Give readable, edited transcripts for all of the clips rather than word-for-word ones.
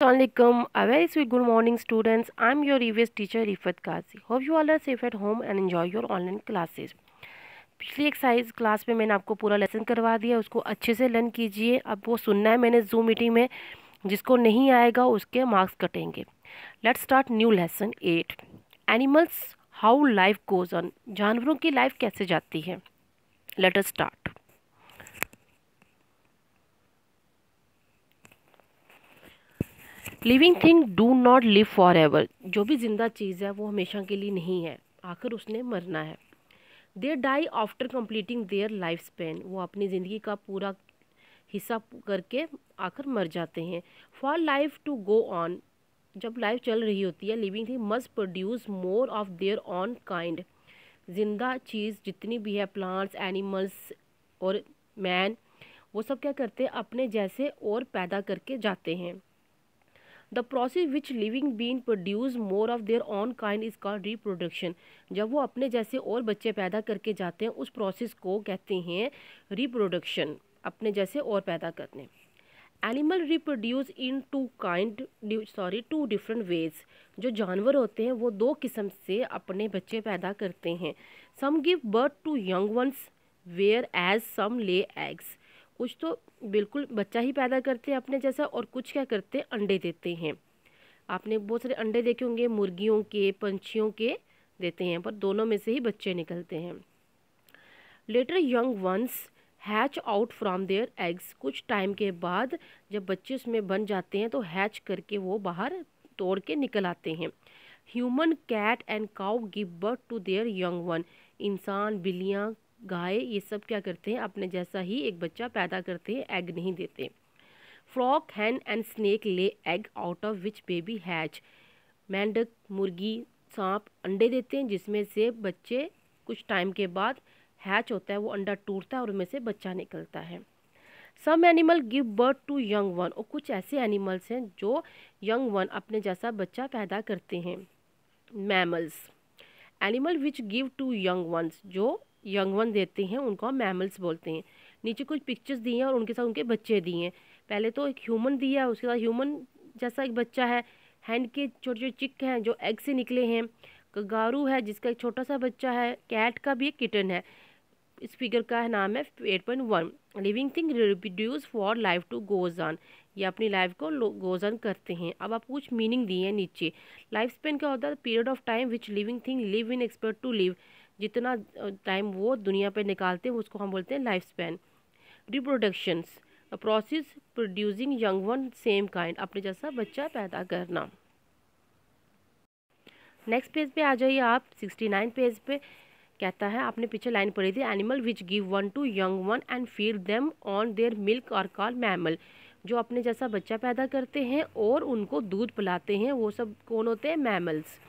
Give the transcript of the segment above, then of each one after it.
Assalamualaikum. A very sweet good morning, students. I'm your EVS teacher Rifat Kazi. Hope you all are safe at home and enjoy your online classes. पिछली exercise class में मैंने आपको पूरा lesson करवा दिया, उसको अच्छे से लर्न कीजिए। अब वो सुनना है मैंने जूम मीटिंग में, जिसको नहीं आएगा उसके मार्क्स कटेंगे। Let's start new lesson 8, animals how life goes on. जानवरों की लाइफ कैसे जाती है। Let us start. Living thing do not live for ever. जो भी जिंदा चीज़ है वो हमेशा के लिए नहीं है, आखिर उसने मरना है। Their die after completing their life span. वो अपनी ज़िंदगी का पूरा हिस्सा करके आखिर मर जाते हैं। For life to go on, जब लाइफ चल रही होती है, living thing must produce more of their own kind. जिंदा चीज़ जितनी भी है, प्लांट्स, एनिमल्स और मैन, वो सब क्या करते हैं, अपने जैसे और पैदा करके जाते हैं। The process which living being produce more of their own kind is called reproduction. जब वो अपने जैसे और बच्चे पैदा करके जाते हैं, उस प्रोसेस को कहते हैं रिप्रोडक्शन, अपने जैसे और पैदा करने। Animal reproduce in two different ways. जो जानवर होते हैं वो दो किस्म से अपने बच्चे पैदा करते हैं। Some give birth to young ones whereas some lay eggs. कुछ तो बिल्कुल बच्चा ही पैदा करते हैं अपने जैसा, और कुछ क्या करते हैं, अंडे देते हैं। आपने बहुत सारे अंडे देखे होंगे, मुर्गियों के, पंछियों के देते हैं, पर दोनों में से ही बच्चे निकलते हैं। Later young ones hatch out from their eggs. कुछ टाइम के बाद जब बच्चे उसमें बन जाते हैं तो हैच करके वो बाहर तोड़ के निकल आते हैं। Human, cat and cow give birth to their young one. इंसान, बिल्लियाँ, गाय, ये सब क्या करते हैं, अपने जैसा ही एक बच्चा पैदा करते हैं, एग नहीं देते। फ्रॉक, हैन एंड स्नेक ले egg out of which baby hatch. मेंढक, मुर्गी, सांप अंडे देते हैं, जिसमें से बच्चे कुछ टाइम के बाद हैच होता है, वो अंडा टूटता है और उनमें से बच्चा निकलता है। Some animal give birth to young one. और कुछ ऐसे एनिमल्स हैं जो यंग वन, अपने जैसा बच्चा पैदा करते हैं। Mammals, animal which give to young ones. जो यंग वन देते हैं उनको हम मैमल्स बोलते हैं। नीचे कुछ पिक्चर्स दी हैं और उनके साथ उनके बच्चे दिए हैं। पहले तो एक ह्यूमन दिया है, उसके बाद ह्यूमन जैसा एक बच्चा है। हैंड के छोटे छोटे चिक हैं जो एग से निकले हैं। कंगारू है जिसका एक छोटा सा बच्चा है। कैट का भी एक किटन है। इस फिगर का नाम है 8.1। Living thing reproduce for life to goes on. ये अपनी लाइफ को गोज ऑन करते हैं। अब आप कुछ मीनिंग दिए हैं नीचे। लाइफ स्पेन क्या होता है, period of time which living thing live in expect to live. जितना टाइम वो दुनिया पे निकालते हैं उसको हम बोलते हैं life span. Reproductions, process producing young one same kind, अपने जैसा बच्चा पैदा करना। नेक्स्ट पेज पे आ जाइए आप, 69 पेज पे। कहता है, आपने पीछे लाइन पढ़ी थी, animal which give one to young one and feed them on their milk are called mammal. जो अपने जैसा बच्चा पैदा करते हैं और उनको दूध पिलाते हैं, वो सब कौन होते हैं, mammals.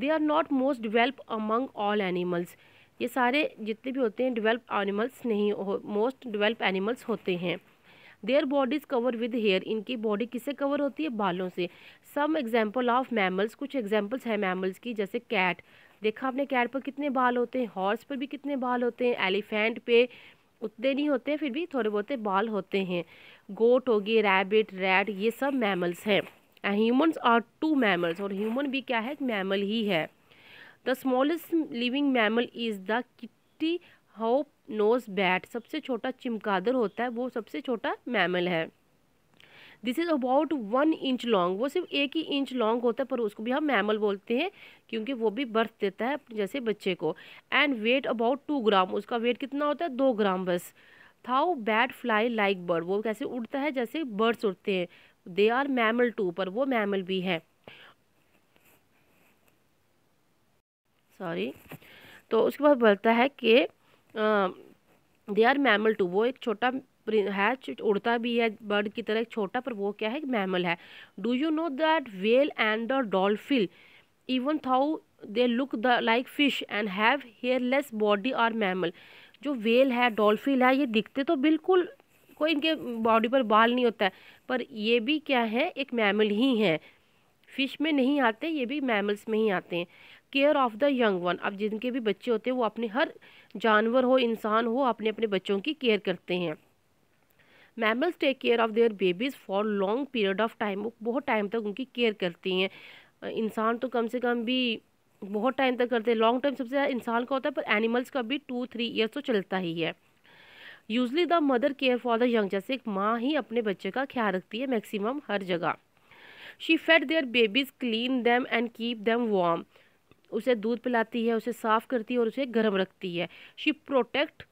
They are not most develop among all animals. ये सारे जितने भी होते हैं डिवेल्प एनिमल्स नहीं, मोस्ट डिवेल्प एनिमल्स होते हैं। Their bodies cover with hair. इनकी बॉडी किससे कवर होती है, बालों से। सम एग्जाम्पल ऑफ मैमल्स, कुछ एग्जाम्पल्स है मैमल्स की, जैसे कैट। देखा आपने कैट पर कितने बाल होते हैं, हॉर्स पर भी कितने बाल होते हैं, एलिफेंट पे उतने नहीं होते हैं, फिर भी थोड़े बहुत बाल होते हैं। गोट होगी, रैबिट, रैट, ये सब मैमल्स हैं। ह्यूमन्स आर टू मैमल्स, और ह्यूमन भी क्या है, मैमल ही है। The smallest living mammal is the Kitti hog nose bat. सबसे छोटा चिमगादड़ होता है, वो सबसे छोटा मैमल है। This is about 1 inch long. वो सिर्फ 1 ही इंच लॉन्ग होता है, पर उसको भी हम मैमल बोलते हैं क्योंकि वो भी बर्थ देता है जैसे बच्चे को। एंड वेट अबाउट 2 ग्राम। उसका वेट कितना होता है, 2 ग्राम बस। थाउ बैट फ्लाई लाइक बर्ड। वो कैसे उड़ता है, जैसे बर्ड्स उड़ते हैं। दे आर मैमल टू, पर वो मैमल भी है। सॉरी। तो उसके बाद बोलता है कि दे आर मैमल टू। वो एक छोटा है, उड़ता भी है बर्ड की तरह, एक छोटा, पर वो क्या है, मैमल है। Do you know that whale and the dolphin even though they look the like fish and have hairless body are mammal. जो व्हेल है, डॉल्फिन है, ये दिखते तो बिल्कुल कोई इनके बॉडी पर बाल नहीं होता है, पर ये भी क्या है, एक मैमल ही है। फिश में नहीं आते, ये भी मैमल्स में ही आते हैं। Care of the young one. अब जिनके भी बच्चे होते हैं वो अपने, हर जानवर हो, इंसान हो, अपने अपने बच्चों की केयर करते हैं। Mammals take care of their babies for long period of time, वो बहुत टाइम तक उनकी केयर करती हैं। इंसान तो कम से कम भी बहुत टाइम तक करते हैं, लॉन्ग टाइम सबसे ज़्यादा इंसान का होता है, पर एनिमल्स का भी 2-3 ईयर्स तो चलता ही है। Usually the mother care for the young, जैसे एक माँ ही अपने बच्चे का ख्याल रखती है मैक्सिमम हर जगह। She fed there babies, clean them and keep them warm, उसे दूध पिलाती है, उसे साफ करती है और उसे गर्म रखती है। She protect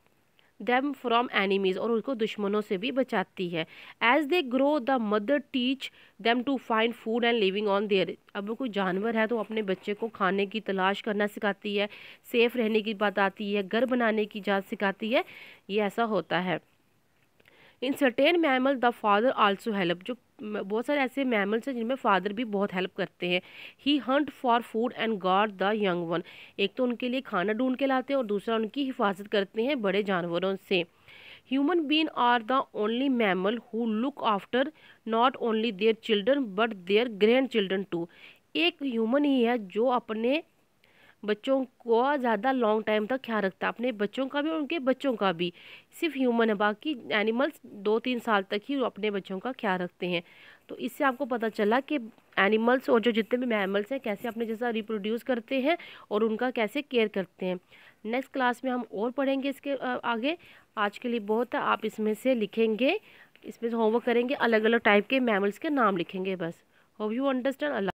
them from enemies, और उनको दुश्मनों से भी बचाती है। As they grow the mother teach them to find food and living on their, अब वो कोई जानवर है तो अपने बच्चे को खाने की तलाश करना सिखाती है, सेफ रहने की बात आती है, घर बनाने की जाच सिखाती है। ये ऐसा होता है। In certain mammal the father also help, जो बहुत सारे ऐसे मैमल्स हैं जिनमें फादर भी बहुत हेल्प करते हैं। He hunt for food and guard the young one, एक तो उनके लिए खाना ढूंढ के लाते हैं और दूसरा उनकी हिफाजत करते हैं बड़े जानवरों से। Human being are the only mammal who look after not only their children but their grandchildren too, एक ह्यूमन ही है जो अपने बच्चों को ज़्यादा लॉन्ग टाइम तक ख्याल रखता है, अपने बच्चों का भी और उनके बच्चों का भी। सिर्फ ह्यूमन है, बाकी एनिमल्स 2-3 साल तक ही अपने बच्चों का ख्याल रखते हैं। तो इससे आपको पता चला कि एनिमल्स और जो जितने भी मैमल्स हैं कैसे अपने जैसा रिप्रोड्यूस करते हैं और उनका कैसे केयर करते हैं। नेक्स्ट क्लास में हम और पढ़ेंगे इसके आगे। आज के लिए बहुत है, आप इसमें से लिखेंगे, इसमें से होमवर्क करेंगे, अलग अलग टाइप के मैमल्स के नाम लिखेंगे बस। Hope you understand.